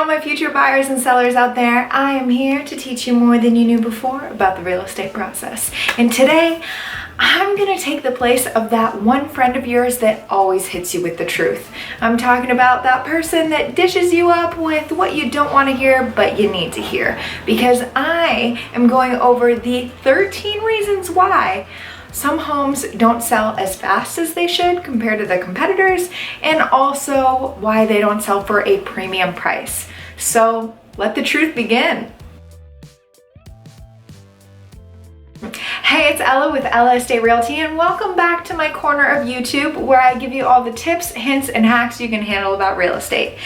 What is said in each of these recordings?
all my future buyers and sellers out there. I am here to teach you more than you knew before about the real estate process. And today, I'm gonna take the place of that one friend of yours that always hits you with the truth. I'm talking about that person that dishes you up with what you don't want to hear, but you need to hear. Because I am going over the 13 reasons why some homes don't sell as fast as they should compared to the competitors, and also why they don't sell for a premium price. So let the truth begin. Hey, it's Ella with Ella Estate Realty, and welcome back to my corner of YouTube where I give you all the tips, hints, and hacks you can handle about real estate.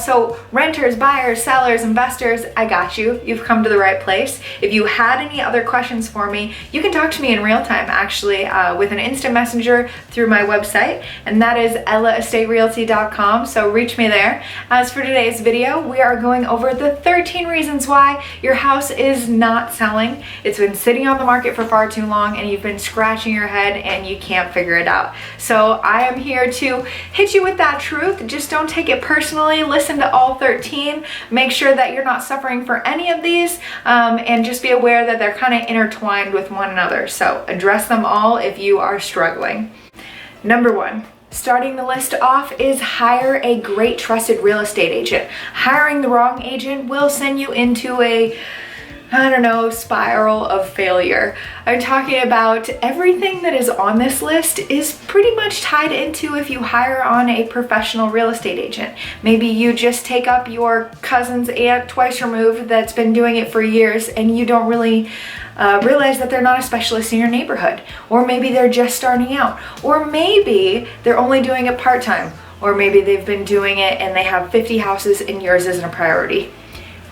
So renters, buyers, sellers, investors, I got you. You've come to the right place. If you had any other questions for me, you can talk to me in real time, actually, with an instant messenger through my website, and that is EllaEstateRealty.com, so reach me there. As for today's video, we are going over the 13 reasons why your house is not selling. It's been sitting on the market for far too long and you've been scratching your head and you can't figure it out. So I am here to hit you with that truth. Just don't take it personally. Listen to all 13. Make sure that you're not suffering for any of these, and just be aware that they're kind of intertwined with one another. So address them all if you are struggling. Number one. Starting the list off is hire a great trusted real estate agent. Hiring the wrong agent will send you into a spiral of failure. I'm talking about everything that is on this list is pretty much tied into if you hire on a professional real estate agent. Maybe you just take up your cousin's aunt twice removed that's been doing it for years and you don't really realize that they're not a specialist in your neighborhood. Or maybe they're just starting out. Or maybe they're only doing it part-time. Or maybe they've been doing it and they have 50 houses and yours isn't a priority.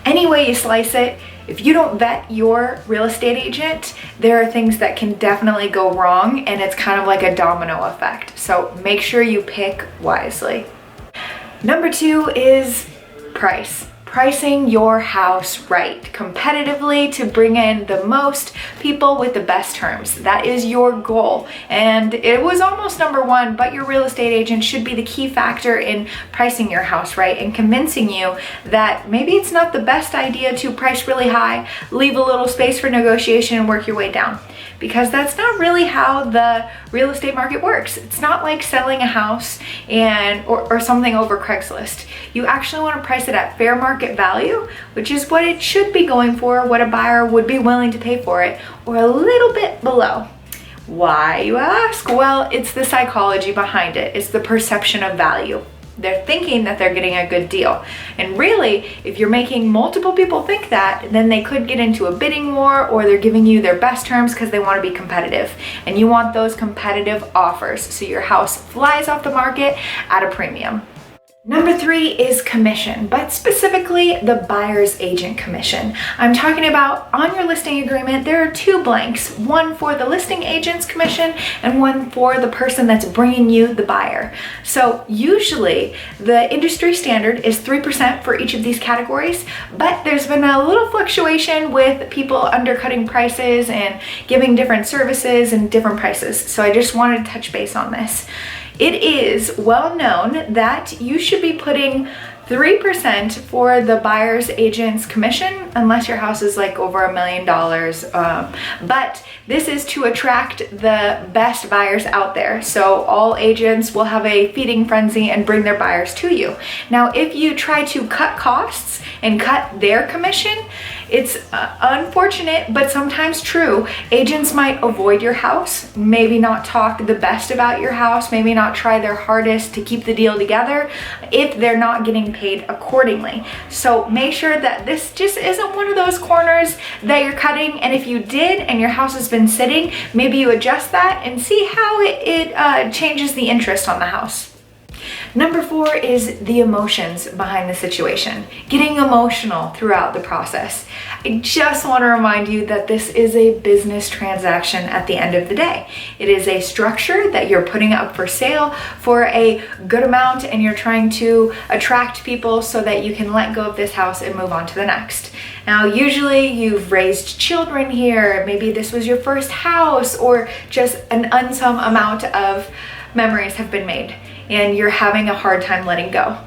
Any way you slice it, if you don't vet your real estate agent, there are things that can definitely go wrong, and it's kind of like a domino effect. So make sure you pick wisely. Number two is price. Pricing your house right, competitively, to bring in the most people with the best terms. That is your goal. And it was almost number one, but your real estate agent should be the key factor in pricing your house right and convincing you that maybe it's not the best idea to price really high, leave a little space for negotiation and work your way down. Because that's not really how the real estate market works. It's not like selling a house or something over Craigslist. You actually want to price it at fair market value, which is what it should be going for, what a buyer would be willing to pay for it, or a little bit below. Why, you ask? Well, it's the psychology behind it. It's the perception of value. They're thinking that they're getting a good deal. And really, if you're making multiple people think that, then they could get into a bidding war, or they're giving you their best terms because they want to be competitive. And you want those competitive offers so your house flies off the market at a premium. Number three is commission, but specifically the buyer's agent commission. I'm talking about on your listing agreement, there are two blanks, one for the listing agent's commission and one for the person that's bringing you the buyer. So usually the industry standard is 3% for each of these categories, but there's been a little fluctuation with people undercutting prices and giving different services and different prices. So I just wanted to touch base on this. It is well known that you should be putting 3% for the buyer's agent's commission, unless your house is like over $1 million. But this is to attract the best buyers out there. So all agents will have a feeding frenzy and bring their buyers to you. Now, if you try to cut costs and cut their commission, it's unfortunate, but sometimes true. Agents might avoid your house, maybe not talk the best about your house, maybe not try their hardest to keep the deal together if they're not getting paid accordingly. So make sure that this just isn't one of those corners that you're cutting, and if you did and your house has been sitting, maybe you adjust that and see how it changes the interest on the house. Number four is the emotions behind the situation. Getting emotional throughout the process. I just want to remind you that this is a business transaction at the end of the day. It is a structure that you're putting up for sale for a good amount, and you're trying to attract people so that you can let go of this house and move on to the next. Now, usually you've raised children here, maybe this was your first house, or just an unsum amount of memories have been made and you're having a hard time letting go.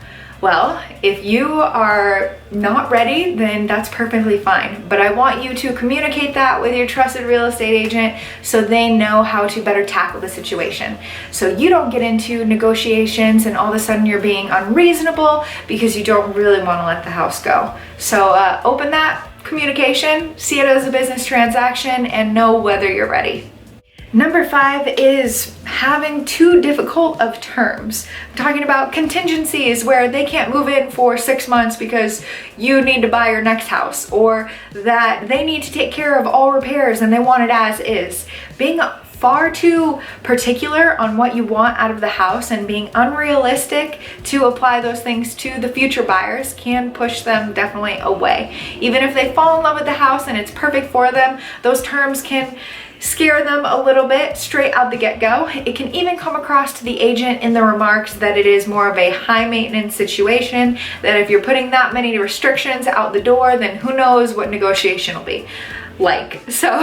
Well, if you are not ready, then that's perfectly fine. But I want you to communicate that with your trusted real estate agent so they know how to better tackle the situation. So you don't get into negotiations and all of a sudden you're being unreasonable because you don't really want to let the house go. So open that communication, see it as a business transaction, and know whether you're ready. Number 5 is having too difficult of terms. I'm talking about contingencies where they can't move in for 6 months because you need to buy your next house, or that they need to take care of all repairs and they want it as is. Being far too particular on what you want out of the house and being unrealistic to apply those things to the future buyers can push them definitely away. Even if they fall in love with the house and it's perfect for them, those terms can scare them a little bit straight out the get-go. It can even come across to the agent in the remarks that it is more of a high maintenance situation, that if you're putting that many restrictions out the door, then who knows what negotiation will be like. So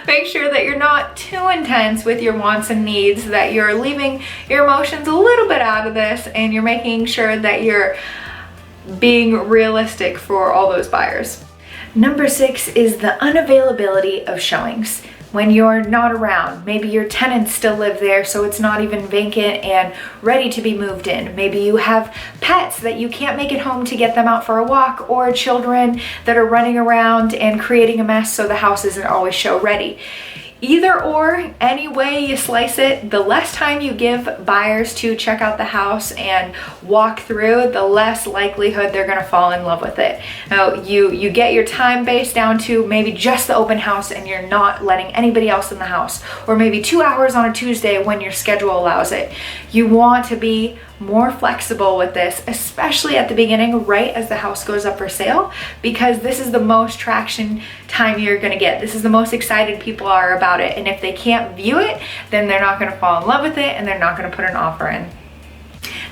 make sure that you're not too intense with your wants and needs, that you're leaving your emotions a little bit out of this, and you're making sure that you're being realistic for all those buyers. Number 6 is the unavailability of showings. When you're not around, maybe your tenants still live there, so it's not even vacant and ready to be moved in. Maybe you have pets that you can't make it home to get them out for a walk, or children that are running around and creating a mess so the house isn't always show ready. Either or, any way you slice it, the less time you give buyers to check out the house and walk through, the less likelihood they're gonna fall in love with it. Now, you get your time base down to maybe just the open house and you're not letting anybody else in the house, or maybe 2 hours on a Tuesday when your schedule allows it. You want to be more flexible with this, especially at the beginning, right as the house goes up for sale, because this is the most traction time you're gonna get. This is the most excited people are about it, and if they can't view it, then they're not gonna fall in love with it and they're not gonna put an offer in.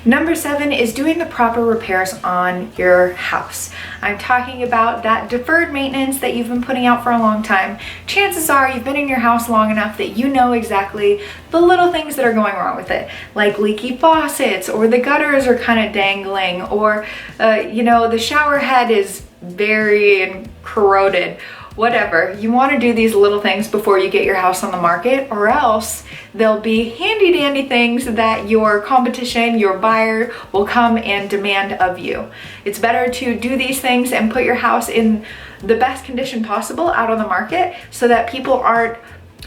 Number 7 is doing the proper repairs on your house. I'm talking about that deferred maintenance that you've been putting out for a long time. Chances are you've been in your house long enough that you know exactly the little things that are going wrong with it, like leaky faucets, or the gutters are kind of dangling, or the shower head is very corroded. Whatever. You want to do these little things before you get your house on the market, or else there'll be handy dandy things that your competition, your buyer, will come and demand of you. It's better to do these things and put your house in the best condition possible out on the market so that people aren't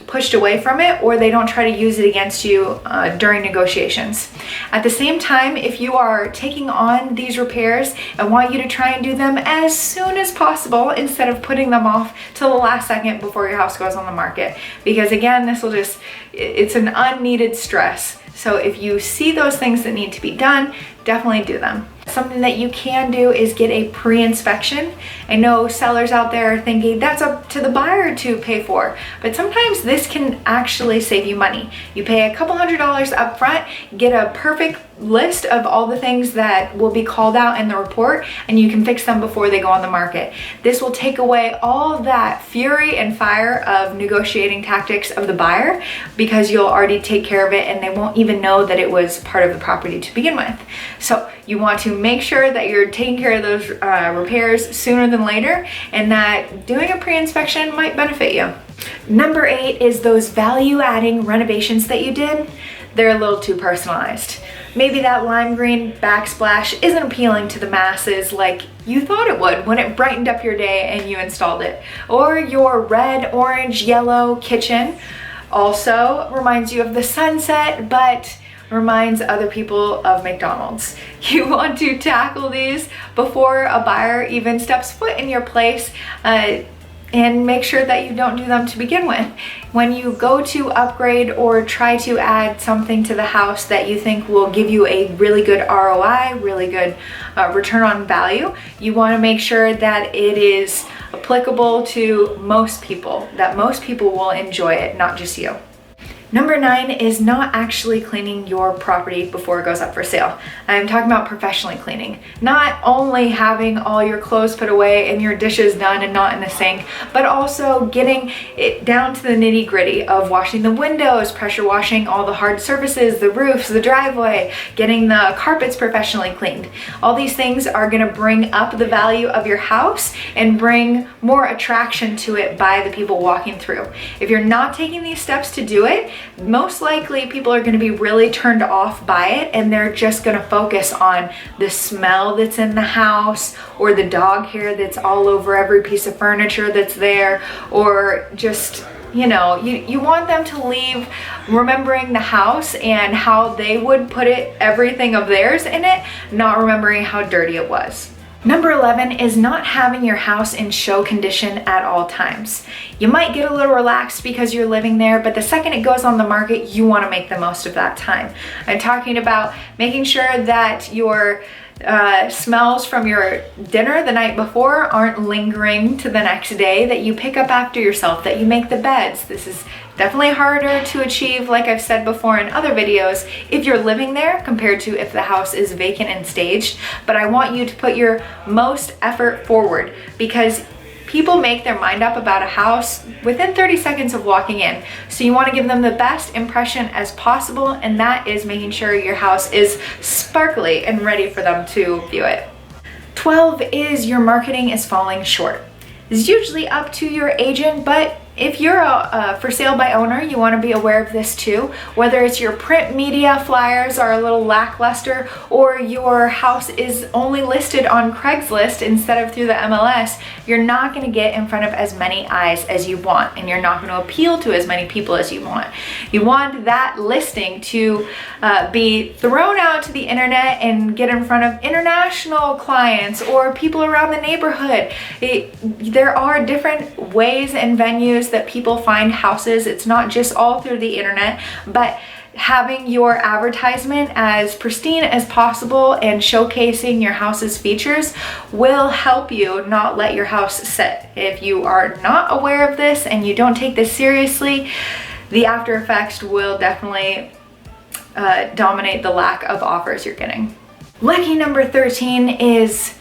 pushed away from it, or they don't try to use it against you during negotiations. At the same time, if you are taking on these repairs, I want you to try and do them as soon as possible instead of putting them off till the last second before your house goes on the market, because again, it's an unneeded stress. So if you see those things that need to be done, definitely do them. Something that you can do is get a pre-inspection. I know sellers out there are thinking that's up to the buyer to pay for, but sometimes this can actually save you money. You pay a couple $100s up front, get a perfect list of all the things that will be called out in the report, and you can fix them before they go on the market. This will take away all that fury and fire of negotiating tactics of the buyer, because you'll already take care of it and they won't even know that it was part of the property to begin with. So you want to make sure that you're taking care of those repairs sooner than later, and that doing a pre-inspection might benefit you. Number 8 is those value-adding renovations that you did. They're a little too personalized. Maybe that lime green backsplash isn't appealing to the masses like you thought it would when it brightened up your day and you installed it. Or your red, orange, yellow kitchen also reminds you of the sunset, but reminds other people of McDonald's. You want to tackle these before a buyer even steps foot in your place, and make sure that you don't do them to begin with. When you go to upgrade or try to add something to the house that you think will give you a really good ROI, really good return on value, you want to make sure that it is applicable to most people, that most people will enjoy it, not just you. Number 9 is not actually cleaning your property before it goes up for sale. I'm talking about professionally cleaning. Not only having all your clothes put away and your dishes done and not in the sink, but also getting it down to the nitty-gritty of washing the windows, pressure washing all the hard surfaces, the roofs, the driveway, getting the carpets professionally cleaned. All these things are gonna bring up the value of your house and bring more attraction to it by the people walking through. If you're not taking these steps to do it, most likely people are going to be really turned off by it, and they're just going to focus on the smell that's in the house, or the dog hair that's all over every piece of furniture that's there, or just, you know, you want them to leave remembering the house and how they would put it, everything of theirs in it, not remembering how dirty it was. Number 11 is not having your house in show condition at all times. You might get a little relaxed because you're living there, but the second it goes on the market, you want to make the most of that time. I'm talking about making sure that your smells from your dinner the night before aren't lingering to the next day, that you pick up after yourself, that you make the beds. This is definitely harder to achieve, like I've said before in other videos, if you're living there compared to if the house is vacant and staged. But I want you to put your most effort forward, because people make their mind up about a house within 30 seconds of walking in. So you want to give them the best impression as possible, and that is making sure your house is sparkly and ready for them to view it. 12 is your marketing is falling short. It's usually up to your agent, but if you're a for sale by owner, you want to be aware of this too. Whether it's your print media flyers are a little lackluster, or your house is only listed on Craigslist instead of through the MLS, you're not going to get in front of as many eyes as you want, and you're not going to appeal to as many people as you want. You want that listing to be thrown out to the internet and get in front of international clients or people around the neighborhood. There are different ways and venues that people find houses. It's not just all through the internet, but having your advertisement as pristine as possible and showcasing your house's features will help you not let your house sit. If you are not aware of this and you don't take this seriously, the after effects will definitely dominate the lack of offers you're getting. Lucky number 13 is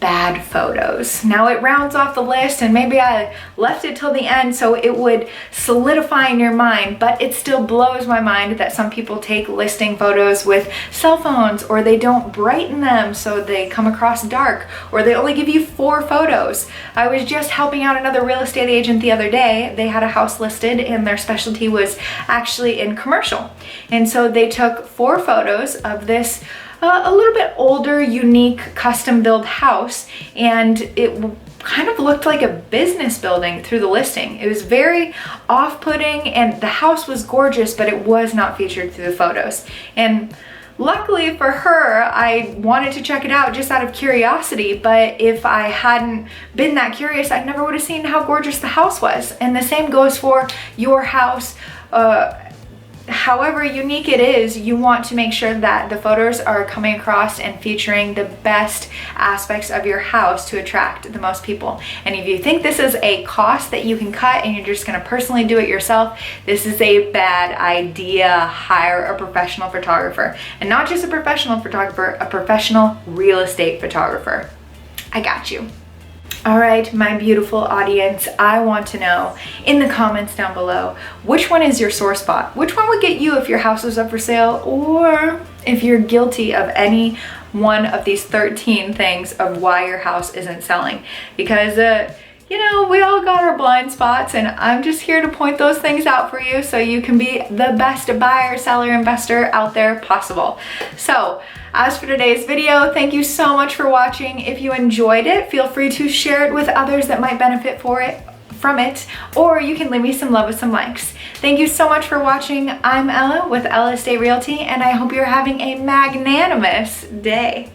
bad photos. Now it rounds off the list, and maybe I left it till the end so it would solidify in your mind, but it still blows my mind that some people take listing photos with cell phones, or they don't brighten them so they come across dark, or they only give you 4 photos. I was just helping out another real estate agent the other day. They had a house listed and their specialty was actually in commercial. And so they took 4 photos of this a little bit older, unique, custom-built house, and it kind of looked like a business building through the listing. It was very off-putting, and the house was gorgeous, but it was not featured through the photos. And luckily for her, I wanted to check it out just out of curiosity, but if I hadn't been that curious, I never would have seen how gorgeous the house was. And the same goes for your house. However unique it is, you want to make sure that the photos are coming across and featuring the best aspects of your house to attract the most people. And if you think this is a cost that you can cut and you're just going to personally do it yourself, this is a bad idea. Hire a professional photographer, and not just a professional photographer, a professional real estate photographer. I got you. All right, my beautiful audience, I want to know in the comments down below, which one is your sore spot? Which one would get you if your house was up for sale, or if you're guilty of any one of these 13 things of why your house isn't selling? Because you know, we all got our blind spots, and I'm just here to point those things out for you so you can be the best buyer, seller, investor out there possible. So, as for today's video, thank you so much for watching. If you enjoyed it, feel free to share it with others that might benefit from it, or you can leave me some love with some likes. Thank you so much for watching. I'm Ella with Ella Estate Realty, and I hope you're having a magnanimous day.